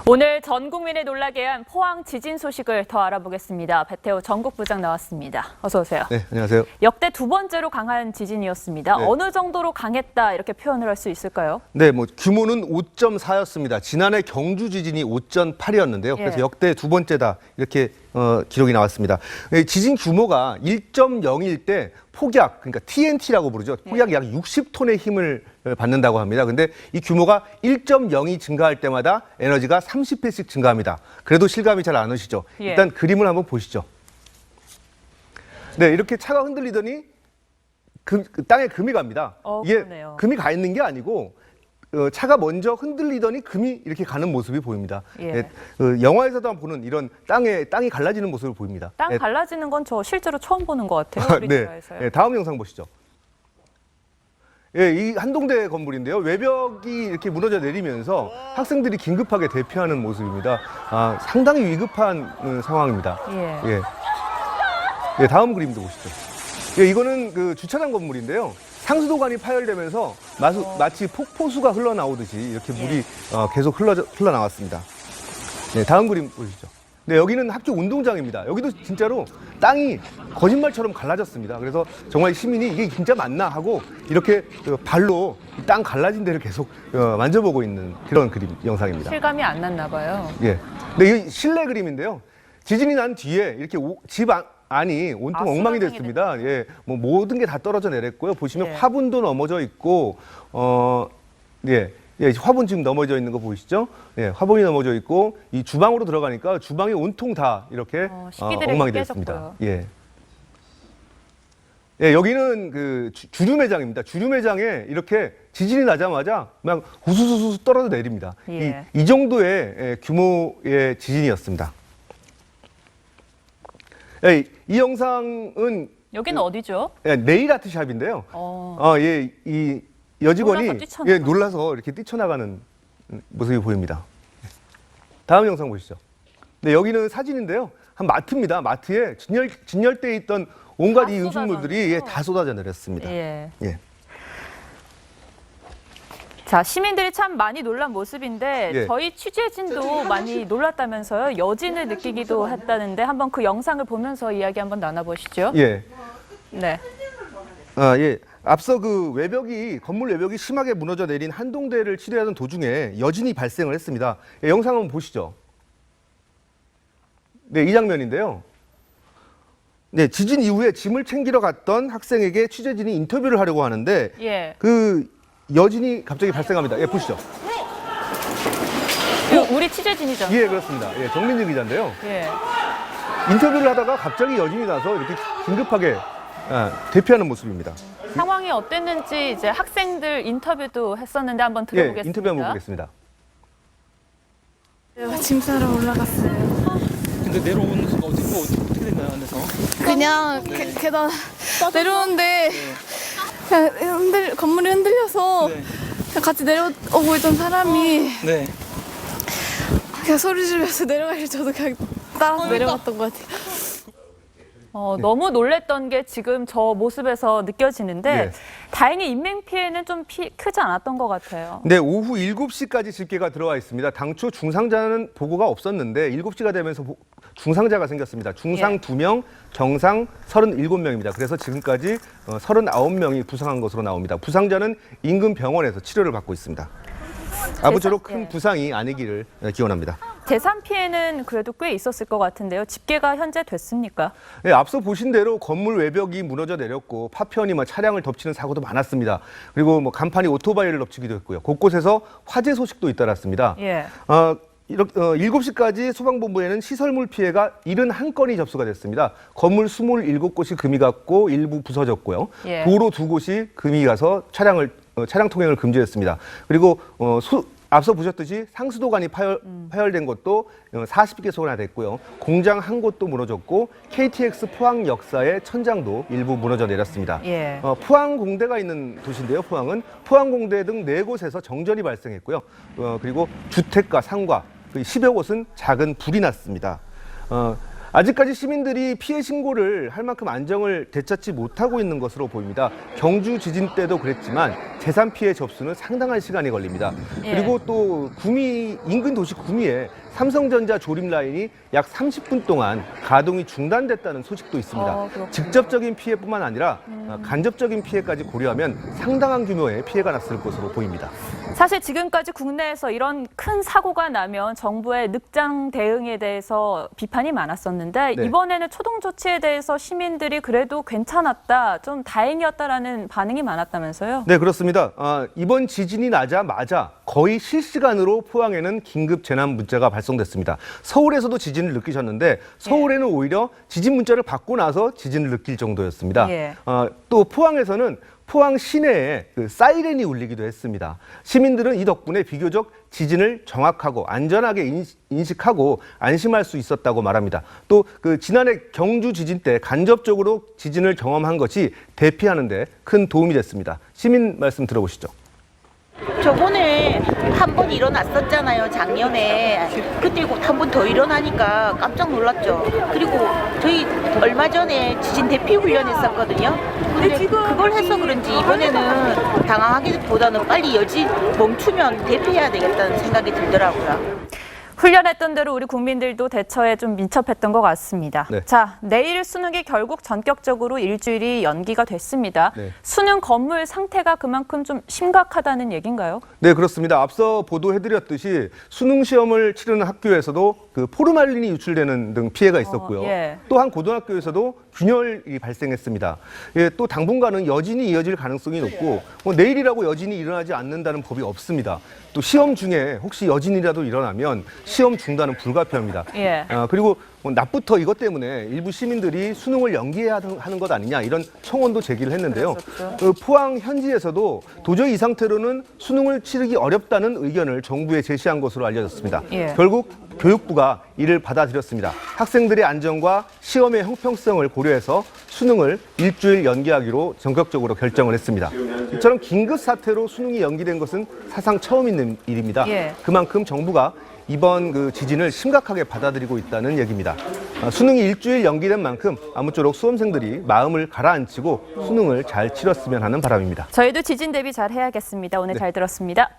오늘 전 국민을 놀라게 한 포항 지진 소식을 더 알아보겠습니다. 배태호 전국부장 나왔습니다. 어서 오세요. 네, 안녕하세요. 역대 두 번째로 강한 지진이었습니다. 네. 어느 정도로 강했다 이렇게 표현을 할 수 있을까요? 네, 규모는 5.4였습니다. 지난해 경주 지진이 5.8이었는데요. 그래서 예. 역대 두 번째다 이렇게 기록이 나왔습니다. 지진 규모가 1.0일 때 폭약, 그러니까 TNT라고 부르죠. 폭약이 약 60톤의 힘을 받는다고 합니다. 근데 이 규모가 1.0이 증가할 때마다 에너지가 30배씩 증가합니다. 그래도 실감이 잘 안 오시죠? 예. 일단 그림을 한번 보시죠. 네, 이렇게 차가 흔들리더니 땅에 금이 갑니다. 이게 그러네요. 금이 가 있는 게 아니고 차가 먼저 흔들리더니 금이 이렇게 가는 모습이 보입니다. 예. 영화에서도 보는 이런 땅이 갈라지는 모습을 보입니다. 땅 갈라지는 건 저 실제로 처음 보는 것 같아요. 네. 우리나라에서요. 네, 다음 영상 보시죠. 예, 이 한동대 건물인데요. 외벽이 이렇게 무너져 내리면서 학생들이 긴급하게 대피하는 모습입니다. 상당히 위급한 상황입니다. 예. 예. 예, 다음 그림도 보시죠. 예, 이거는 그 주차장 건물인데요. 상수도관이 파열되면서 마치 폭포수가 흘러나오듯이 이렇게 물이 계속 흘러나왔습니다. 네, 다음 그림 보시죠. 네, 여기는 학교 운동장입니다. 여기도 진짜로 땅이 거짓말처럼 갈라졌습니다. 그래서 정말 시민이 이게 진짜 맞나 하고 이렇게 발로 땅 갈라진 데를 계속 만져보고 있는 그런 영상입니다. 실감이 안 났나 봐요. 예. 네, 이 실내 그림인데요. 지진이 난 뒤에 이렇게 집 안이 온통 엉망이 됐습니다. 예, 뭐 모든 게 다 떨어져 내렸고요. 보시면 예. 화분도 넘어져 있고, 화분 지금 넘어져 있는 거 보이시죠? 예, 화분이 넘어져 있고, 이 주방으로 들어가니까 주방이 온통 다 이렇게 식기들이 엉망이 깨졌고요. 됐습니다. 예. 예, 여기는 그 주류 매장입니다. 주류 매장에 이렇게 지진이 나자마자 그냥 우수수수 떨어져 내립니다. 예. 이 정도의 규모의 지진이었습니다. 예, 이 영상은 여기는 어디죠? 네일 아트 샵인데요. 예, 이 여직원이 놀라서 이렇게 뛰쳐나가는 모습이 보입니다. 다음 영상 보시죠. 네, 여기는 사진인데요. 한 마트입니다. 마트에 진열대에 있던 온갖 이 음식물들이 다 쏟아져 내렸습니다. 예. 예. 자, 시민들이 참 많이 놀란 모습인데 예. 저희 취재진도 많이 놀랐다면서요. 여진을 느끼기도 했다는데 한번 그 영상을 보면서 이야기 한번 나눠보시죠. 예. 네. 예. 앞서 그 건물 외벽이 심하게 무너져 내린 한동대를 치료하던 도중에 여진이 발생을 했습니다. 예, 영상 한번 보시죠. 네, 이 장면인데요. 네, 지진 이후에 짐을 챙기러 갔던 학생에게 취재진이 인터뷰를 하려고 하는데 예. 그 여진이 갑자기 발생합니다. 예, 보시죠. 우리 취재진이죠? 예, 그렇습니다. 예, 정민지 기자인데요. 예. 인터뷰를 하다가 갑자기 여진이 나서 이렇게 긴급하게 대피하는 모습입니다. 상황이 어땠는지 이제 학생들 인터뷰도 했었는데 한번 예, 들어보겠습니다. 인터뷰 한번 보겠습니다. 짐 싸러 올라갔어요. 근데 내려오는 순간 어떻게 됐나요, 안에서? 그냥 계단 내려오는데 그냥 건물이 흔들려서 네. 그냥 같이 내려오고 있던 사람이 네. 그냥 소리 지르면서 내려가길 저도 그냥 따라서 내려갔던 것 같아요. 너무 놀랬던 게 지금 저 모습에서 느껴지는데 네. 다행히 인명피해는 좀 크지 않았던 것 같아요. 네, 오후 7시까지 집계가 들어와 있습니다. 당초 중상자는 보고가 없었는데 7시가 되면서 중상자가 생겼습니다. 중상 예. 2명, 정상 37명입니다. 그래서 지금까지 39명이 부상한 것으로 나옵니다. 부상자는 인근 병원에서 치료를 받고 있습니다. 아무쪼록 큰 예. 부상이 아니기를 기원합니다. 재산 피해는 그래도 꽤 있었을 것 같은데요. 집계가 현재 됐습니까? 네, 앞서 보신 대로 건물 외벽이 무너져 내렸고 파편이 차량을 덮치는 사고도 많았습니다. 그리고 간판이 오토바이를 덮치기도 했고요. 곳곳에서 화재 소식도 잇따랐습니다. 예. 7시까지 소방본부에는 시설물 피해가 71건이 접수가 됐습니다. 건물 27곳이 금이 갔고 일부 부서졌고요. 예. 도로 2곳이 금이 가서 차량 통행을 금지했습니다. 그리고 앞서 보셨듯이 상수도관이 파열된 것도 40개소나 됐고요. 공장 한 곳도 무너졌고 KTX 포항 역사의 천장도 일부 무너져 내렸습니다. 예. 포항공대가 있는 도시인데요. 포항은 포항공대 등 4곳에서 정전이 발생했고요. 그리고 주택가, 상가 10여 곳은 작은 불이 났습니다. 아직까지 시민들이 피해 신고를 할 만큼 안정을 되찾지 못하고 있는 것으로 보입니다. 경주 지진 때도 그랬지만 재산 피해 접수는 상당한 시간이 걸립니다. 예. 그리고 또 구미 인근 도시 구미에 삼성전자 조립 라인이 약 30분 동안 가동이 중단됐다는 소식도 있습니다. 그렇군요. 직접적인 피해뿐만 아니라 간접적인 피해까지 고려하면 상당한 규모의 피해가 났을 것으로 보입니다. 사실 지금까지 국내에서 이런 큰 사고가 나면 정부의 늑장 대응에 대해서 비판이 많았었는데 네. 이번에는 초동 조치에 대해서 시민들이 그래도 괜찮았다, 좀 다행이었다라는 반응이 많았다면서요? 네, 그렇습니다. 이번 지진이 나자마자 거의 실시간으로 포항에는 긴급 재난 문자가 발송됐습니다. 서울에서도 지진을 느끼셨는데 서울에는 오히려 지진 문자를 받고 나서 지진을 느낄 정도였습니다. 예. 또 포항에서는 포항 시내에 그 사이렌이 울리기도 했습니다. 시민들은 이 덕분에 비교적 지진을 정확하고 안전하게 인식하고 안심할 수 있었다고 말합니다. 또 그 지난해 경주 지진 때 간접적으로 지진을 경험한 것이 대피하는 데 큰 도움이 됐습니다. 시민 말씀 들어보시죠. 저번에 한 번 일어났었잖아요, 작년에. 그때 한 번 더 일어나니까 깜짝 놀랐죠. 그리고 저희 얼마 전에 지진 대피 훈련 했었거든요. 근데 그걸 해서 그런지 이번에는 당황하기보다는 빨리 여진 멈추면 대피해야 되겠다는 생각이 들더라고요. 훈련했던 대로 우리 국민들도 대처에 좀 민첩했던 것 같습니다. 네. 자, 내일 수능이 결국 전격적으로 일주일이 연기가 됐습니다. 네. 수능 건물 상태가 그만큼 좀 심각하다는 얘기인가요? 네, 그렇습니다. 앞서 보도해드렸듯이 수능 시험을 치르는 학교에서도 그 포르말린이 유출되는 등 피해가 있었고요. 예. 또 한 고등학교에서도 균열이 발생했습니다. 예, 또 당분간은 여진이 이어질 가능성이 높고 내일이라고 여진이 일어나지 않는다는 법이 없습니다. 또 시험 중에 혹시 여진이라도 일어나면 시험 중단은 불가피합니다. 예. 그리고 낮부터 이것 때문에 일부 시민들이 수능을 연기해야 하는 것 아니냐 이런 청원도 제기를 했는데요. 그랬었죠. 포항 현지에서도 도저히 이 상태로는 수능을 치르기 어렵다는 의견을 정부에 제시한 것으로 알려졌습니다. 예. 결국 교육부가 이를 받아들였습니다. 학생들의 안전과 시험의 형평성을 고려해서 수능을 일주일 연기하기로 전격적으로 결정을 했습니다. 이처럼 긴급 사태로 수능이 연기된 것은 사상 처음 있는 일입니다. 예. 그만큼 정부가 이번 그 지진을 심각하게 받아들이고 있다는 얘기입니다. 수능이 일주일 연기된 만큼 아무쪼록 수험생들이 마음을 가라앉히고 수능을 잘 치렀으면 하는 바람입니다. 저희도 지진 대비 잘 해야겠습니다. 오늘 잘 들었습니다.